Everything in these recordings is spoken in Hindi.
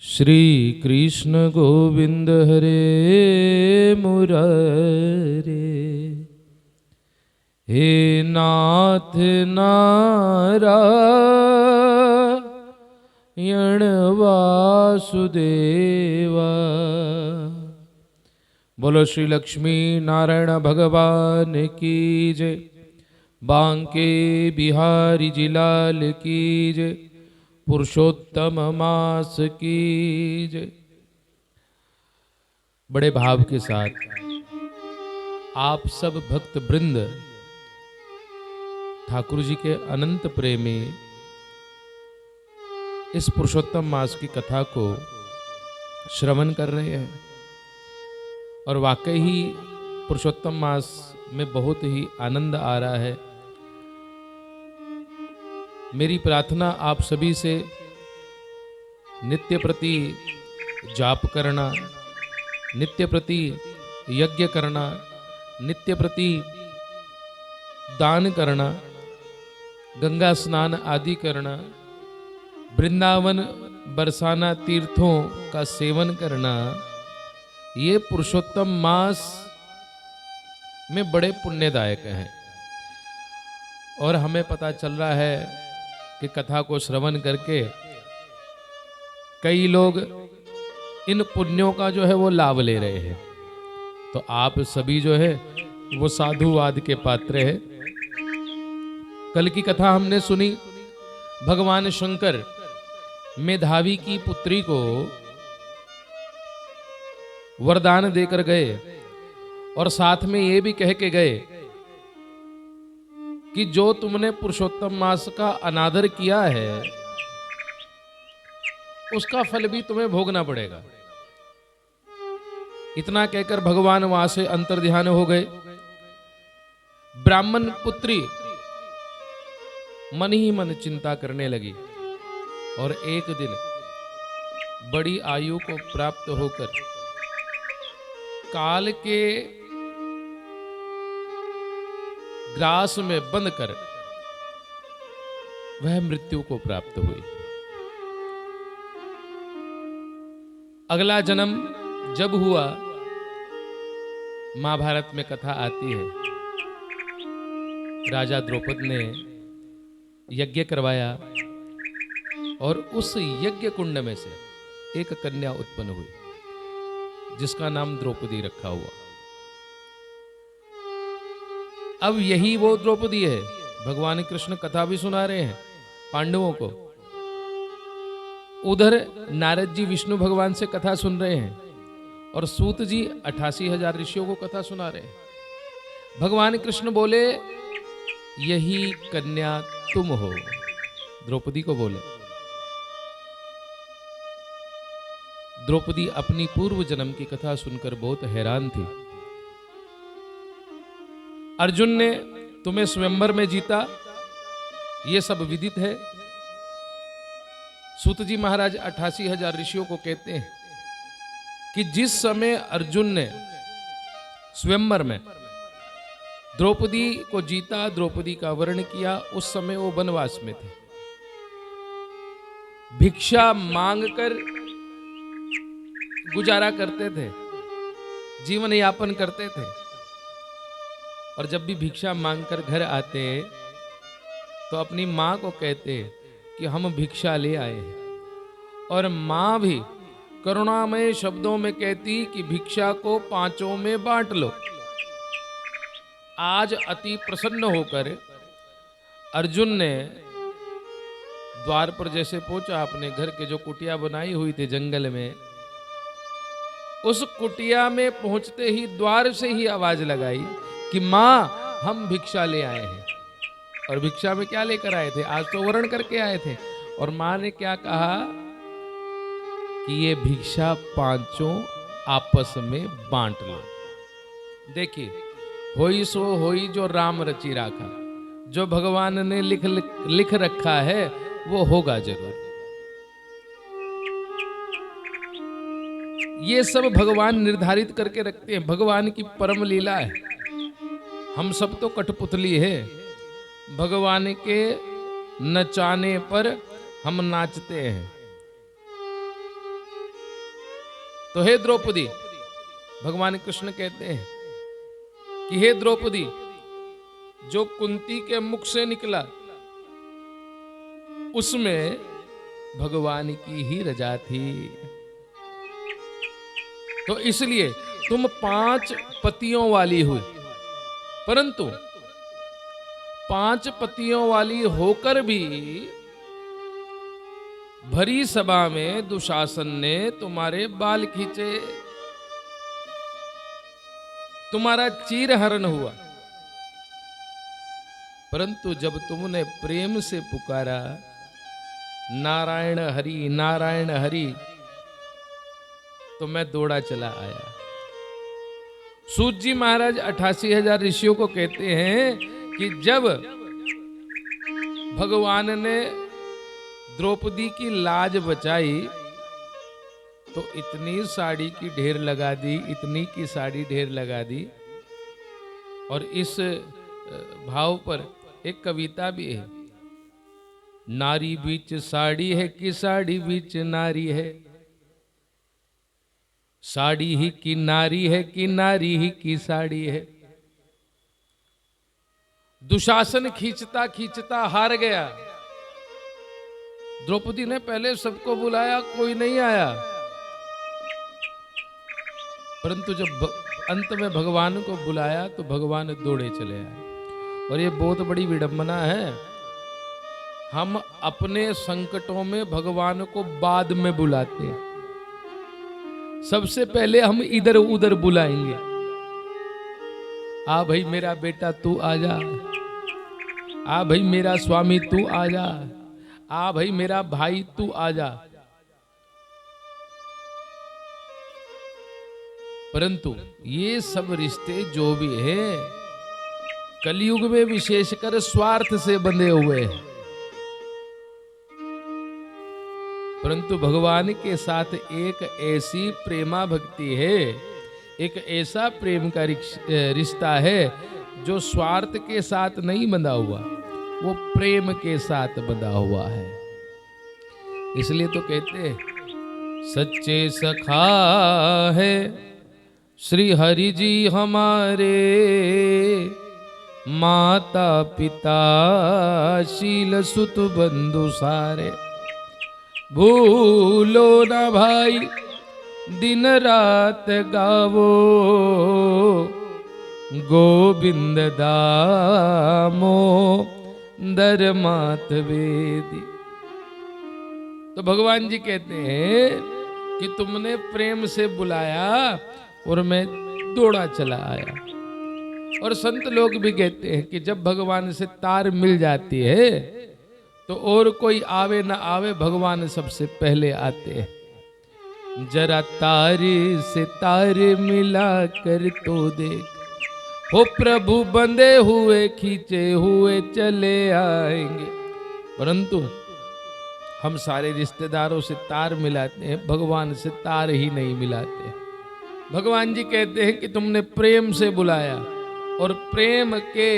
श्री कृष्ण गोविंद हरे मुरारे, हे नाथ नारायण वासुदेवा। बोलो श्री लक्ष्मी नारायण भगवान की जय। बांके बिहारी जी लाल की जय। पुरुषोत्तम मास की जय। बड़े भाव के साथ आप सब भक्त वृंद ठाकुर जी के अनंत प्रेमी इस पुरुषोत्तम मास की कथा को श्रवण कर रहे हैं और वाकई ही पुरुषोत्तम मास में बहुत ही आनंद आ रहा है। मेरी प्रार्थना आप सभी से नित्य प्रति जाप करना, नित्य प्रति यज्ञ करना, नित्य प्रति दान करना, गंगा स्नान आदि करना, वृंदावन बरसाना तीर्थों का सेवन करना, ये पुरुषोत्तम मास में बड़े पुण्यदायक हैं। और हमें पता चल रहा है कि कथा को श्रवण करके कई लोग इन पुण्यों का जो है वो लाभ ले रहे हैं। तो आप सभी जो है वो साधुवाद के पात्र हैं। कल की कथा हमने सुनी, भगवान शंकर मेधावी की पुत्री को वरदान देकर गए और साथ में ये भी कह के गए कि जो तुमने पुरुषोत्तम मास का अनादर किया है उसका फल भी तुम्हें भोगना पड़ेगा। इतना कहकर भगवान वहां से अंतर्ध्यान हो गए। ब्राह्मण पुत्री मन ही मन चिंता करने लगी और एक दिन बड़ी आयु को प्राप्त होकर काल के ग्रास में बंद कर वह मृत्यु को प्राप्त हुई। अगला जन्म जब हुआ, महाभारत में कथा आती है, राजा द्रौपद ने यज्ञ करवाया और उस यज्ञ कुंड में से एक कन्या उत्पन्न हुई जिसका नाम द्रौपदी रखा हुआ। अब यही वो द्रौपदी है। भगवान कृष्ण कथा भी सुना रहे हैं पांडवों को, उधर नारद जी विष्णु भगवान से कथा सुन रहे हैं और सूत जी 88,000 ऋषियों को कथा सुना रहे हैं। भगवान कृष्ण बोले यही कन्या तुम हो, द्रौपदी को बोले। द्रौपदी अपनी पूर्व जन्म की कथा सुनकर बहुत हैरान थी। अर्जुन ने तुम्हें स्वयंवर में जीता, ये सब विदित है। सूत जी महाराज 88,000 ऋषियों को कहते हैं कि जिस समय अर्जुन ने स्वयंवर में द्रौपदी को जीता, द्रौपदी का वर्ण किया, उस समय वो वनवास में थे, भिक्षा मांगकर गुजारा करते थे, जीवन यापन करते थे। और जब भी भिक्षा मांगकर घर आते तो अपनी माँ को कहते कि हम भिक्षा ले आए हैं। और माँ भी करुणामय शब्दों में कहती कि भिक्षा को पांचों में बांट लो। आज अति प्रसन्न होकर अर्जुन ने द्वार पर जैसे पहुंचा, अपने घर के जो कुटिया बनाई हुई थी जंगल में, उस कुटिया में पहुंचते ही द्वार से ही आवाज लगाई कि माँ हम भिक्षा ले आए हैं। और भिक्षा में क्या लेकर आए थे? आज तो वरण करके आए थे। और माँ ने क्या कहा कि ये भिक्षा पांचों आपस में बांट लो। देखिए, होई सो होई जो राम रची राखा, जो भगवान ने लिख रखा है वो होगा जरूर। ये सब भगवान निर्धारित करके रखते हैं, भगवान की परम लीला है। हम सब तो कठपुतली है, भगवान के नचाने पर हम नाचते हैं। तो हे द्रौपदी, भगवान कृष्ण कहते हैं कि हे द्रौपदी, जो कुंती के मुख से निकला उसमें भगवान की ही रजा थी। तो इसलिए तुम 5 पतियों वाली हुई, परंतु 5 पतियों वाली होकर भी भरी सभा में दुशासन ने तुम्हारे बाल खींचे, तुम्हारा चीरहरण हुआ। परंतु जब तुमने प्रेम से पुकारा नारायण हरि, तो मैं दौड़ा चला आया। सूत जी महाराज 88,000 ऋषियों को कहते हैं कि जब भगवान ने द्रौपदी की लाज बचाई तो इतनी साड़ी की ढेर लगा दी, इतनी की साड़ी ढेर लगा दी। और इस भाव पर एक कविता भी है, नारी बीच साड़ी है कि साड़ी बीच नारी है, साड़ी ही की नारी है कि नारी ही की साड़ी है। दुशासन खींचता खींचता हार गया। द्रौपदी ने पहले सबको बुलाया, कोई नहीं आया, परंतु जब अंत में भगवान को बुलाया तो भगवान दौड़े चले आए। और ये बहुत बड़ी विडंबना है, हम अपने संकटों में भगवान को बाद में बुलाते हैं, सबसे पहले हम इधर उधर बुलाएंगे। आ भाई मेरा बेटा तू आजा, आ भाई मेरा स्वामी तू आजा, आ भाई मेरा भाई तू आजा। परंतु ये सब रिश्ते जो भी है कलयुग में विशेषकर स्वार्थ से बंधे हुए हैं। परंतु भगवान के साथ एक ऐसी प्रेमा भक्ति है, एक ऐसा प्रेम का रिश्ता है जो स्वार्थ के साथ नहीं बंधा हुआ, वो प्रेम के साथ बंधा हुआ है। इसलिए तो कहते हैं सच्चे सखा है श्री हरि जी हमारे, माता पिता शील सुत बंधु सारे, भूलो ना भाई दिन रात गावो, गोविंद दामो दर मात वेदी। तो भगवान जी कहते हैं कि तुमने प्रेम से बुलाया और मैं दौड़ा चला आया। और संत लोग भी कहते हैं कि जब भगवान से तार मिल जाती है तो और कोई आवे ना आवे, भगवान सबसे पहले आते हैं। जरा तारे से तार मिला कर तो देख, हो प्रभु बंधे हुए खींचे हुए चले आएंगे। परंतु हम सारे रिश्तेदारों से तार मिलाते हैं, भगवान से तार ही नहीं मिलाते। भगवान जी कहते हैं कि तुमने प्रेम से बुलाया और प्रेम के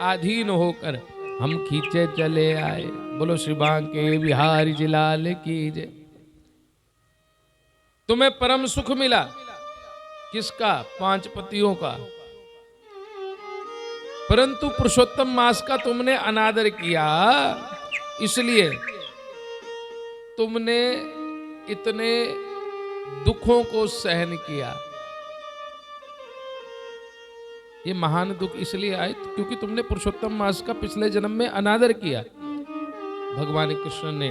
अधीन होकर हम खींचे चले आए। बोलो श्री बांके बिहारी जी लाल की जय। तुम्हें परम सुख मिला, किसका? 5 पतियों का। परंतु पुरुषोत्तम मास का तुमने अनादर किया, इसलिए तुमने इतने दुखों को सहन किया। ये महान दुख इसलिए आए क्योंकि तुमने पुरुषोत्तम मास का पिछले जन्म में अनादर किया। भगवान कृष्ण ने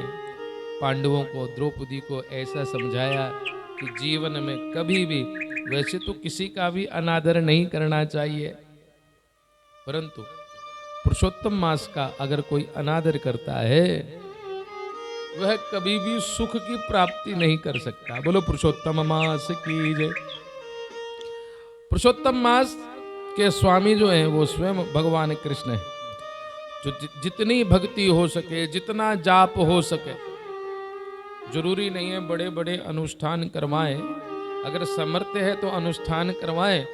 पांडवों को, द्रौपदी को ऐसा समझाया कि जीवन में कभी भी, वैसे तो किसी का भी अनादर नहीं करना चाहिए, परंतु पुरुषोत्तम मास का अगर कोई अनादर करता है वह कभी भी सुख की प्राप्ति नहीं कर सकता। बोलो पुरुषोत्तम मास की जय। पुरुषोत्तम मास के स्वामी जो हैं वो स्वयं भगवान कृष्ण है। जो जितनी भक्ति हो सके, जितना जाप हो सके, जरूरी नहीं है बड़े बड़े अनुष्ठान करवाएं, अगर समर्थ है तो अनुष्ठान करवाएं,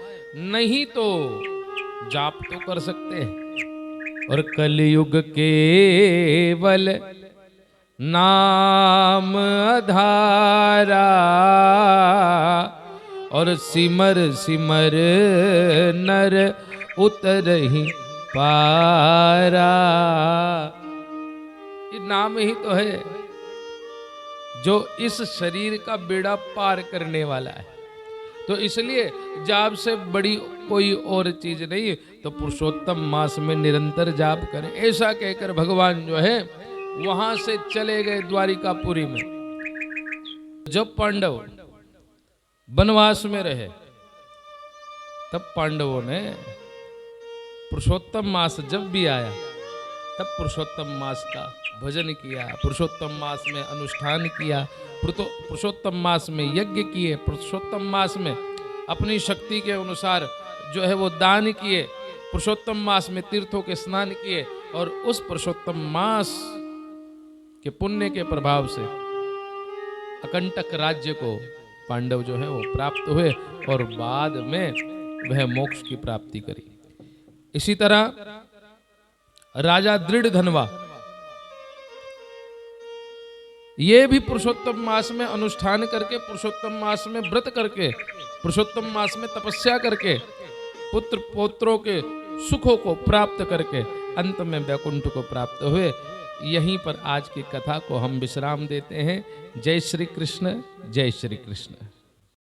नहीं तो जाप तो कर सकते हैं। और कलयुग केवल नाम आधारा, और सिमर सिमर नर उतरहि पारा। ये नाम ही तो है जो इस शरीर का बेड़ा पार करने वाला है। तो इसलिए जाप से बड़ी कोई और चीज नहीं, तो पुरुषोत्तम मास में निरंतर जाप करें। ऐसा कहकर भगवान जो है वहां से चले गए द्वारिकापुरी में। जब पांडव वनवास में रहे तब पांडवों ने पुरुषोत्तम मास जब भी आया तब पुरुषोत्तम मास का भजन किया, पुरुषोत्तम मास में अनुष्ठान किया, पुरुषोत्तम मास में यज्ञ किए, पुरुषोत्तम मास में अपनी शक्ति के अनुसार जो है वो दान किए, पुरुषोत्तम मास में तीर्थों के स्नान किए। और उस पुरुषोत्तम मास के पुण्य के प्रभाव से अकंटक राज्य को पांडव जो है वो प्राप्त हुए और बाद में वह मोक्ष की प्राप्ति करी। इसी तरह राजा दृढ़धनवा ये भी पुरुषोत्तम मास में अनुष्ठान करके, पुरुषोत्तम मास में व्रत करके, पुरुषोत्तम मास में तपस्या करके, पुत्र पौत्रों के सुखों को प्राप्त करके अंत में वैकुंठ को प्राप्त हुए। यहीं पर आज की कथा को हम विश्राम देते हैं। जय श्री कृष्ण, जय श्री कृष्ण।